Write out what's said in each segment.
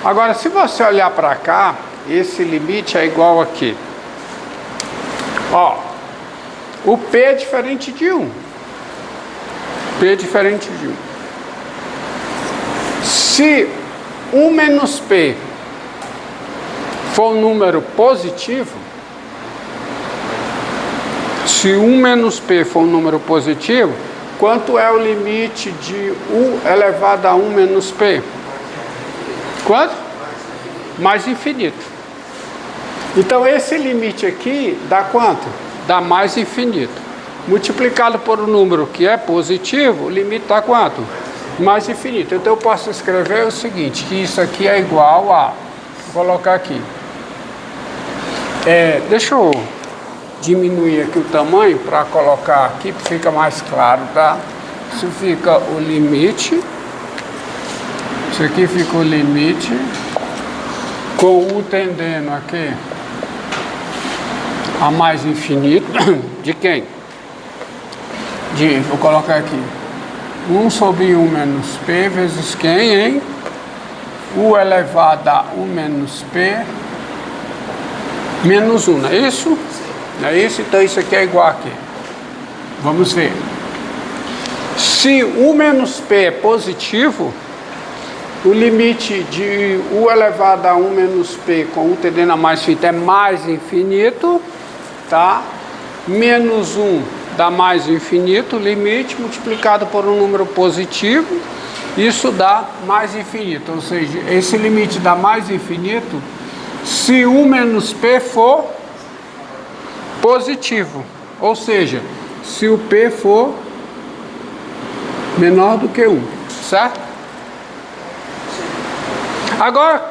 Agora, se você olhar para cá, esse limite é igual aqui. Ó, o P é diferente de 1. P é diferente de 1. Se 1 menos P for um número positivo, se 1 menos P for um número positivo, quanto é o limite de U elevado a 1 menos P? Quanto? Mais infinito. Então esse limite aqui dá quanto? Dá mais infinito. Multiplicado por um número que é positivo, o limite dá quanto? Mais infinito. Então eu posso escrever o seguinte, que isso aqui é igual a... Vou colocar aqui. Deixa eu diminuir aqui o tamanho para colocar aqui, fica mais claro, tá? Isso fica o limite. Isso aqui fica o limite com U tendendo aqui a mais infinito. De quem? Vou colocar aqui 1 sobre 1 menos P vezes quem, hein? U elevado a 1 menos P menos 1, não é isso? Não é isso? Então isso aqui é igual aqui. Vamos ver. Se U menos P é positivo, o limite de U elevado a 1 menos P com U tendendo a mais infinito é mais infinito, tá? Menos 1 dá mais infinito, limite multiplicado por um número positivo, isso dá mais infinito. Ou seja, esse limite dá mais infinito se U menos P for positivo. Ou seja, se o P for menor do que 1, certo? Agora,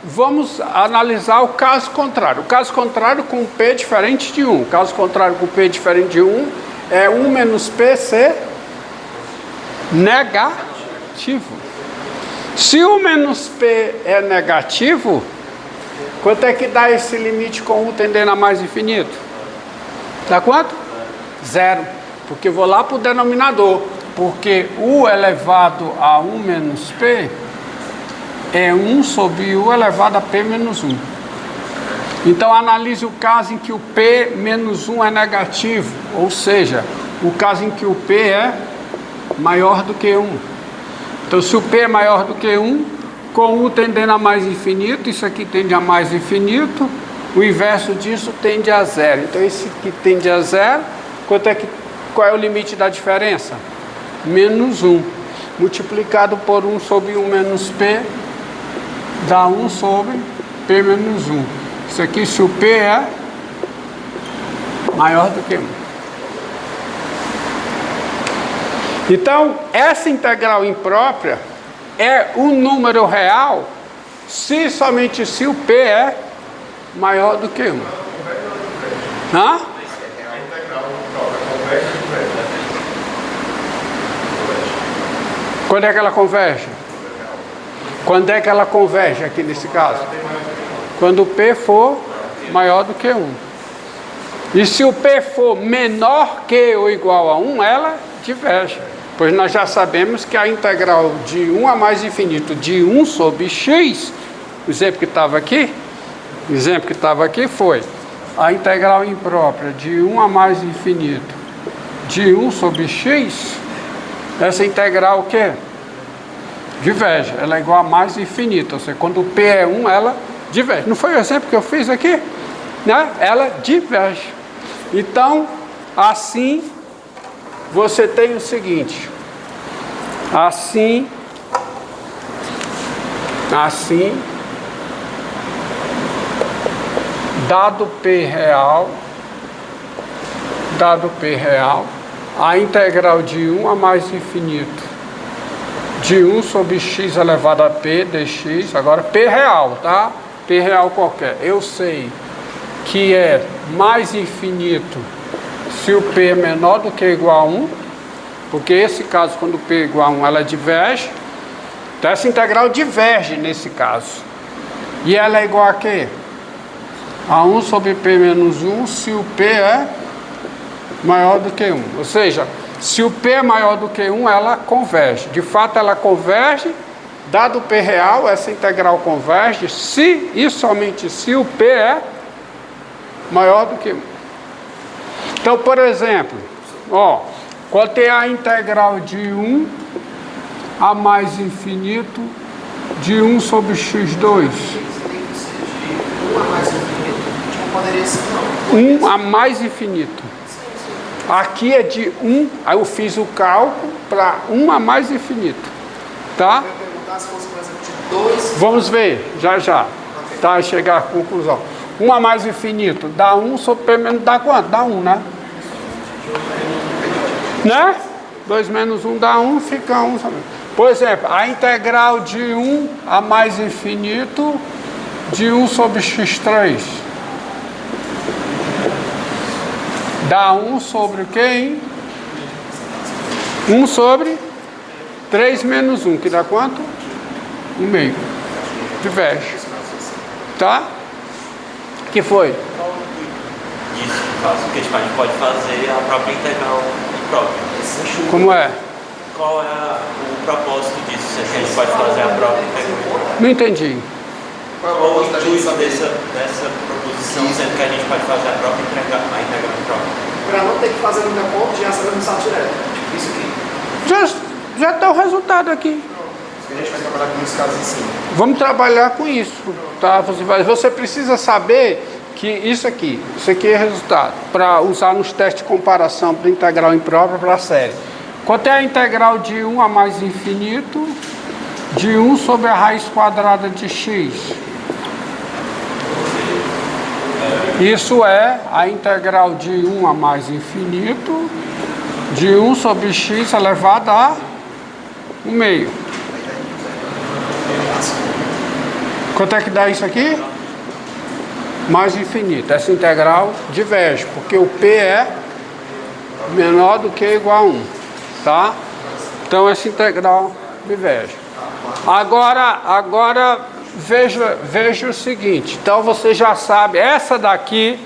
vamos analisar o caso contrário. O caso contrário com P diferente de 1. O caso contrário com P diferente de 1 é 1 menos P ser negativo. Se 1 menos P é negativo, quanto é que dá esse limite com U tendendo a mais infinito? Dá quanto? 0. Porque eu vou lá para o denominador. Porque U elevado a 1 menos P é 1 sobre U elevado a P menos 1. Então analise o caso em que o P menos 1 é negativo, ou seja, o caso em que o P é maior do que 1. Então se o P é maior do que 1, com U tendendo a mais infinito, isso aqui tende a mais infinito, o inverso disso tende a 0. Então esse aqui tende a 0, qual é o limite da diferença? Menos 1, multiplicado por 1 sobre 1 menos P, dá 1 sobre P menos 1. Isso aqui, se o P é maior do que 1. Então, essa integral imprópria é um número real somente se o P é maior do que 1. Hã? Quando é que ela converge? Quando é que ela converge aqui nesse caso? Quando o P for maior do que 1. E se o P for menor que ou igual a 1, ela diverge. Pois nós já sabemos que a integral de 1 a mais infinito de 1 sobre x, o exemplo que estava aqui, foi a integral imprópria de 1 a mais infinito de 1 sobre x, essa integral o quê? Diverge, ela é igual a mais infinito, ou seja, quando o P é 1, ela diverge. Não foi o exemplo que eu fiz aqui? Né? Ela diverge. Então, assim, você tem o seguinte, assim, dado P real, a integral de 1 a mais infinito de 1 sobre x elevado a P dx, agora P real, tá? P real qualquer. Eu sei que é mais infinito se o P é menor do que ou igual a 1, porque esse caso, quando o P é igual a 1, ela diverge. Então essa integral diverge nesse caso. E ela é igual a quê? A 1 sobre P menos 1 se o P é maior do que 1. Ou seja, se o P é maior do que 1, ela converge. De fato, ela converge Dado o P real, essa integral converge se e somente se o P é maior do que 1. Então, por exemplo, ó, quanto é a integral de 1 a mais infinito de 1 sobre x2? 1 a mais infinito? Não poderia ser, não. 1 a mais infinito. Aqui é de 1, aí eu fiz o cálculo para 1 a mais infinito. Tá? Eu ia perguntar se fosse, por exemplo, de 2... Vamos ver, já já. Ok. Tá, chegar à conclusão. 1 a mais infinito dá 1 sobre P menos dá quanto? Dá 1, né? Né? 2 menos 1 dá 1, fica 1. Por exemplo, a integral de 1 a mais infinito de 1 sobre x3. Dá 1 sobre o quê, hein? 1 sobre 3 menos 1, que dá quanto? 1/2. Diverge. Tá? Que foi? Qual o intuito disso, no caso? Porque tipo, a gente pode fazer a própria integral própria. Como é? Qual é o propósito disso? Se a gente pode fazer a própria integral? Não entendi. Qual é o Qual o propósito da gente intuito saber? dessa proposição, sendo que a gente pode fazer a própria integral própria? Para não ter que fazer no meu ponto, já sabemos usar direto. Tipo isso aqui. Já está o resultado aqui. A gente vai trabalhar com os casos assim. Vamos trabalhar com isso, tá? Você precisa saber que isso aqui é resultado para usar nos testes de comparação para integral imprópria para a série. Quanto é a integral de 1 a mais infinito de 1 sobre a raiz quadrada de x? Isso é a integral de 1 a mais infinito de 1 sobre x elevado a 1/2. Quanto é que dá isso aqui? Mais infinito. Essa integral diverge, porque o P é menor do que ou igual a 1. Tá? Então essa integral diverge. Agora veja o seguinte. Então você já sabe, essa daqui,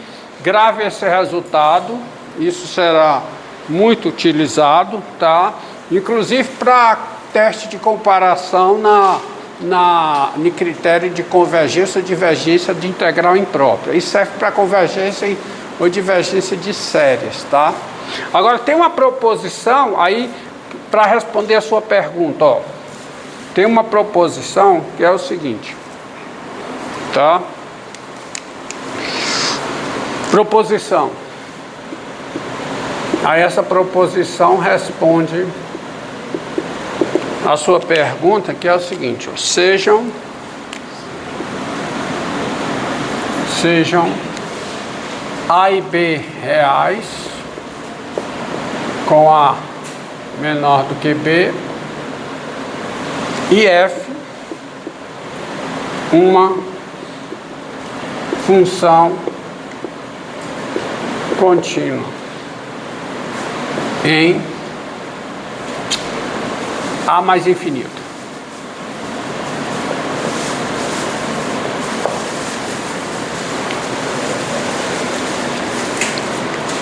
grave esse resultado. Isso será muito utilizado, tá? Inclusive para teste de comparação no critério de convergência ou divergência de integral imprópria. Isso serve para convergência ou divergência de séries, tá? Agora tem uma proposição aí para responder a sua pergunta, ó. Tem uma proposição que é o seguinte, tá? Proposição. Aí essa proposição responde a sua pergunta, que é o seguinte, ó, sejam A e B reais com A menor do que B e F uma função contínua em A mais infinito.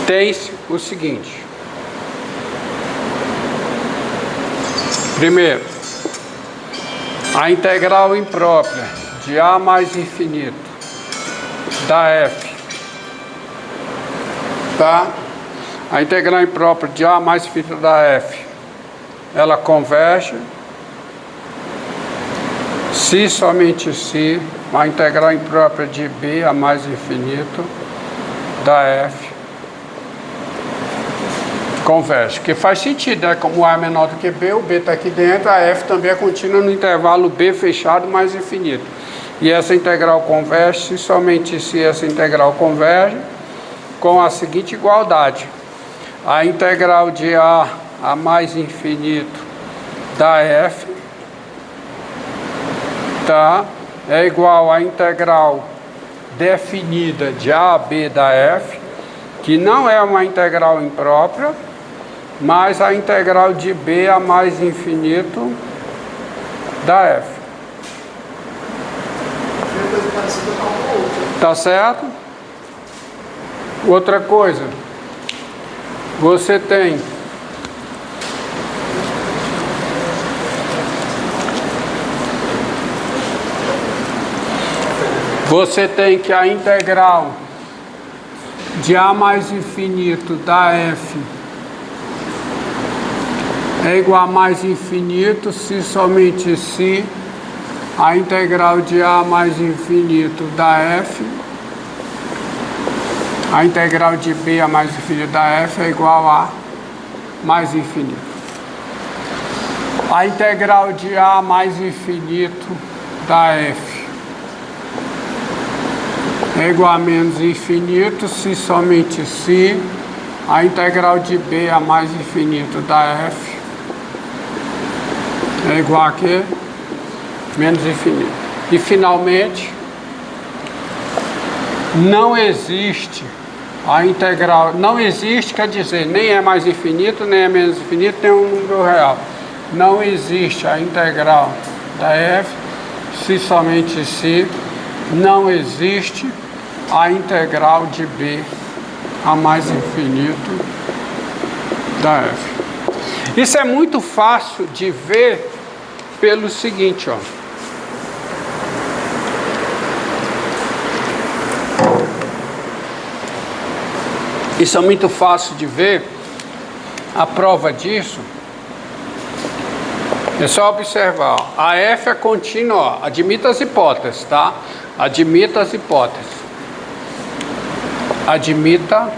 Tem-se o seguinte. Primeiro, a integral imprópria de A mais infinito da F, tá? A integral imprópria de A mais infinito da F, ela converge se somente se a integral imprópria de B a mais infinito da F converge, que faz sentido, né? Como A é menor do que B, o B está aqui dentro, a F também é contínua no intervalo B fechado mais infinito. E essa integral converge se somente se essa integral converge com a seguinte igualdade. A integral de A a mais infinito da F, tá? É igual à integral definida de A a B da F, que não é uma integral imprópria, mas a integral de B a mais infinito da F. Tá certo? Outra coisa, você tem você tem que a integral de A mais infinito da F é igual a mais infinito se somente se a integral de A mais infinito da F, a integral de B a mais infinito da F é igual a mais infinito. A integral de A mais infinito da F é igual a menos infinito se somente se a integral de B a mais infinito da F é igual a quê? Menos infinito. E finalmente, não existe a integral, não existe, quer dizer, nem é mais infinito, nem é menos infinito, nem é um número real. Não existe a integral da F se somente se não existe a integral de B a mais infinito da F. Isso é muito fácil de ver pelo seguinte, ó. Isso é muito fácil de ver. A prova disso é só observar. Ó. A F é contínua, ó. Admita as hipóteses, tá? Admita as hipóteses. Admita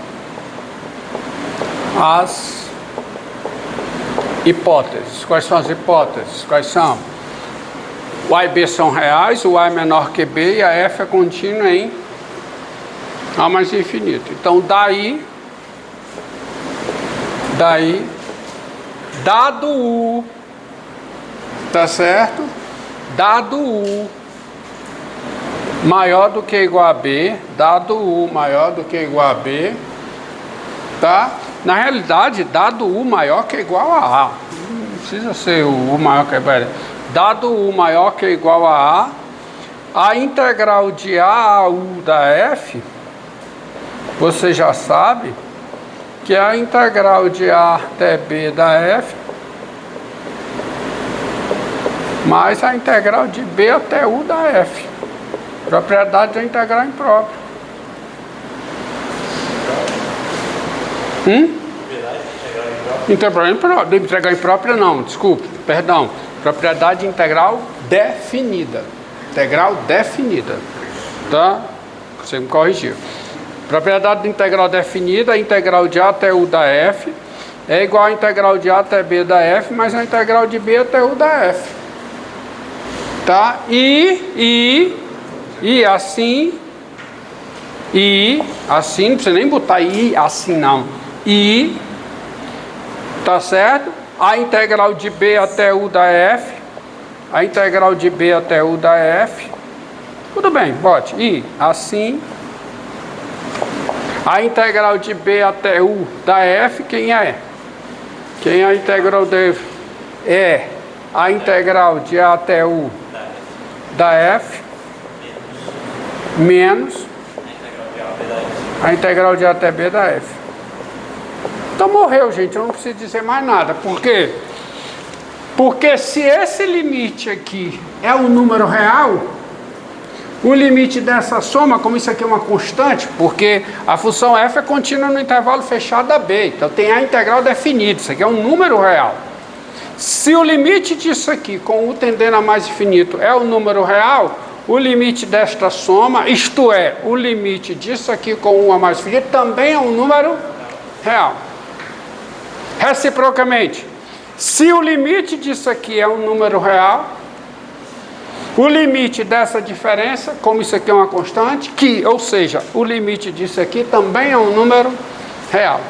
as hipóteses. Quais são as hipóteses? Quais são? O A e B são reais, o A é menor que B e a F é contínua em A mais infinito. Então, daí, dado U, tá certo? Dado U maior do que igual a B, dado U maior do que igual a B, tá? Na realidade, dado U maior que igual a A, não precisa ser o U maior que igual a B. Dado U maior que igual a integral de A a U da F, você já sabe que a integral de A até B da F mais a integral de B até U da F. Propriedade da integral imprópria. Integral imprópria não, desculpe, perdão. Propriedade integral definida. Integral definida. Tá? Você me corrigiu. Propriedade de integral definida, a integral de A até U da F é igual a integral de A até B da F mais a integral de B até U da F. Tá? E assim, não precisa nem botar I assim não. E, tá certo? A integral de B até U da F, a integral de B até U da F, tudo bem, bote I, assim. A integral de B até U da F, quem é? Quem é a integral de F? É a integral de A até U da F menos a integral de A até B da F. Então morreu, gente, eu não preciso dizer mais nada. Por quê? Porque se esse limite aqui é um número real, o limite dessa soma, como isso aqui é uma constante, porque a função f é contínua no intervalo fechado da b, então tem a integral definida, isso aqui é um número real. Se o limite disso aqui, com u tendendo a mais infinito, é um número real, o limite desta soma, isto é, o limite disso aqui com 1 a mais infinito, também é um número real. Reciprocamente, se o limite disso aqui é um número real, o limite dessa diferença, como isso aqui é uma constante, ou seja, o limite disso aqui também é um número real.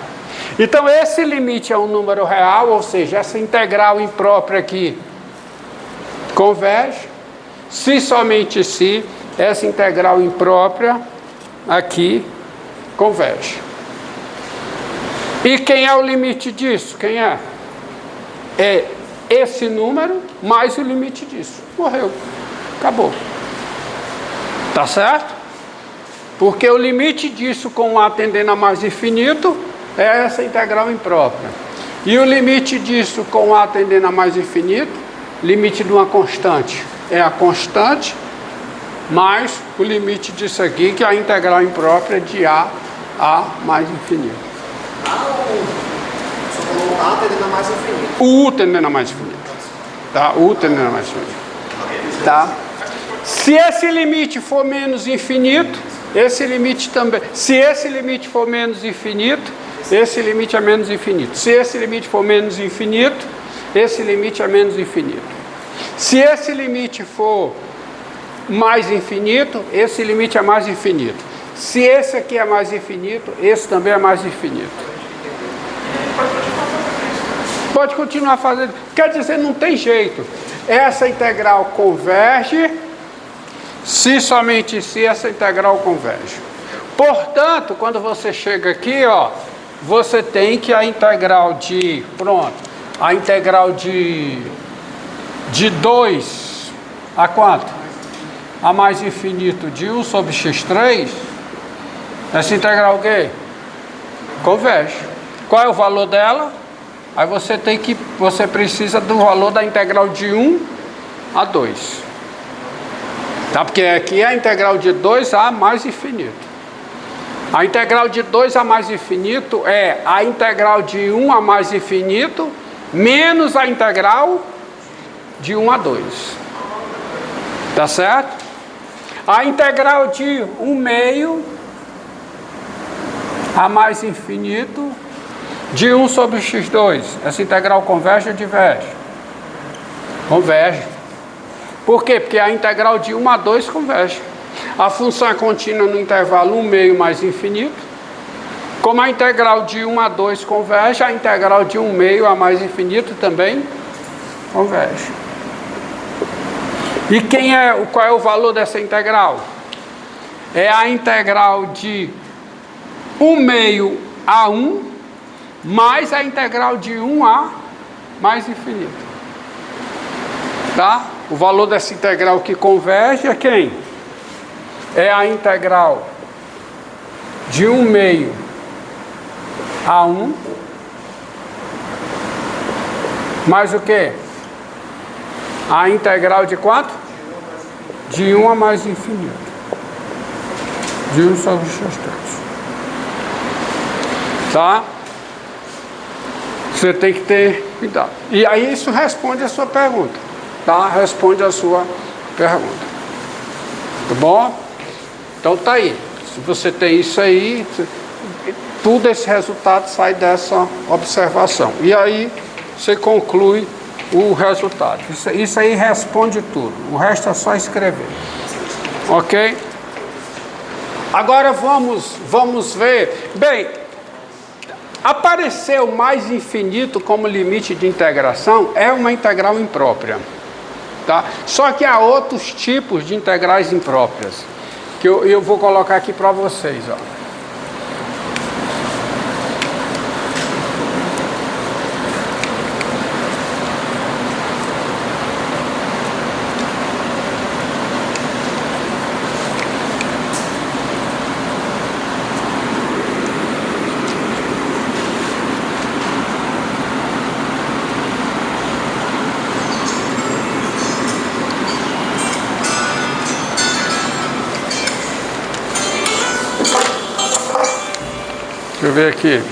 Então esse limite é um número real, ou seja, essa integral imprópria aqui converge, se somente se essa integral imprópria aqui converge. E quem é o limite disso? Quem é? É esse número mais o limite disso. Morreu. Acabou. Tá certo? Porque o limite disso com A tendendo a mais infinito é essa integral imprópria. E o limite disso com A tendendo a mais infinito, limite de uma constante, é a constante mais o limite disso aqui, que é a integral imprópria de A mais infinito. Só falou A tendendo a mais infinito. O U tendendo a mais infinito. Tá? O U tendendo a mais infinito. Tá? Se esse limite for menos infinito, esse limite também. Se esse limite for menos infinito, esse limite é menos infinito. Se esse limite for menos infinito, esse limite é menos infinito. Se esse limite for mais infinito, esse limite é mais infinito. Se esse aqui é mais infinito, esse também é mais infinito. Pode continuar fazendo. Quer dizer, não tem jeito. Essa integral converge se somente se essa integral converge. Portanto, quando você chega aqui, ó, você tem que a integral de, pronto, a integral de 2 a quanto? A mais infinito de 1 sobre x3, essa integral o quê? Converge. Qual é o valor dela? Aí você precisa do valor da integral de 1 a 2. Tá? Porque aqui é a integral de 2 a mais infinito. A integral de 2 a mais infinito é a integral de 1 a mais infinito menos a integral de 1 a 2. Tá certo? A integral de 1 meio a mais infinito de 1 sobre x2. Essa integral converge ou diverge? Converge. Por quê? Porque a integral de 1 a 2 converge. A função é contínua no intervalo 1 meio mais infinito. Como a integral de 1 a 2 converge, a integral de 1 meio a mais infinito também converge. E qual é o valor dessa integral? É a integral de 1 meio a 1 mais a integral de 1 a mais infinito. Tá? O valor dessa integral que converge é quem? É a integral de 1 meio a 1 mais o quê? A integral de quanto? De 1 a mais infinito. De 1 sobre x3. Tá? Você tem que ter cuidado. E aí isso responde a sua pergunta. Tá? Responde a sua pergunta. Tá bom? Então tá aí. Se você tem isso aí, tudo esse resultado sai dessa observação. E aí você conclui o resultado. Isso aí responde tudo. O resto é só escrever. Ok? Agora vamos ver. Bem, apareceu mais infinito como limite de integração, é uma integral imprópria. Tá? Só que há outros tipos de integrais impróprias, que eu vou colocar aqui para vocês. Ó. Deixa eu ver aqui.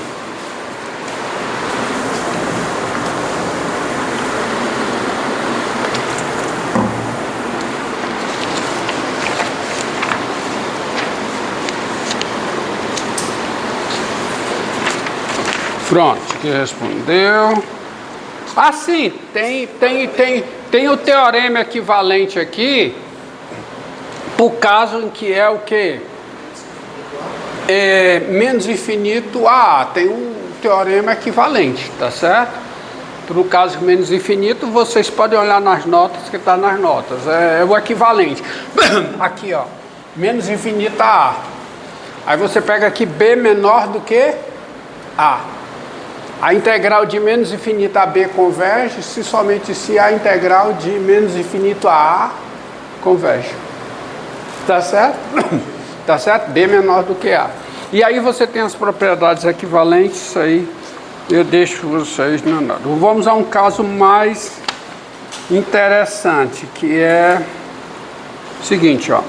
Pronto, que respondeu. Ah, sim, tem o teorema equivalente aqui, por caso em que é o quê? É menos infinito a A. Tem um teorema equivalente, tá certo? No caso menos infinito, vocês podem olhar nas notas, que está nas notas. É o equivalente. Aqui, ó. Menos infinito a A. Aí você pega aqui B menor do que A. A integral de menos infinito a B converge se somente se a integral de menos infinito a A converge. Tá certo? Tá certo? B menor do que A. E aí você tem as propriedades equivalentes, isso aí eu deixo vocês na nota. Vamos a um caso mais interessante, que é o seguinte, ó.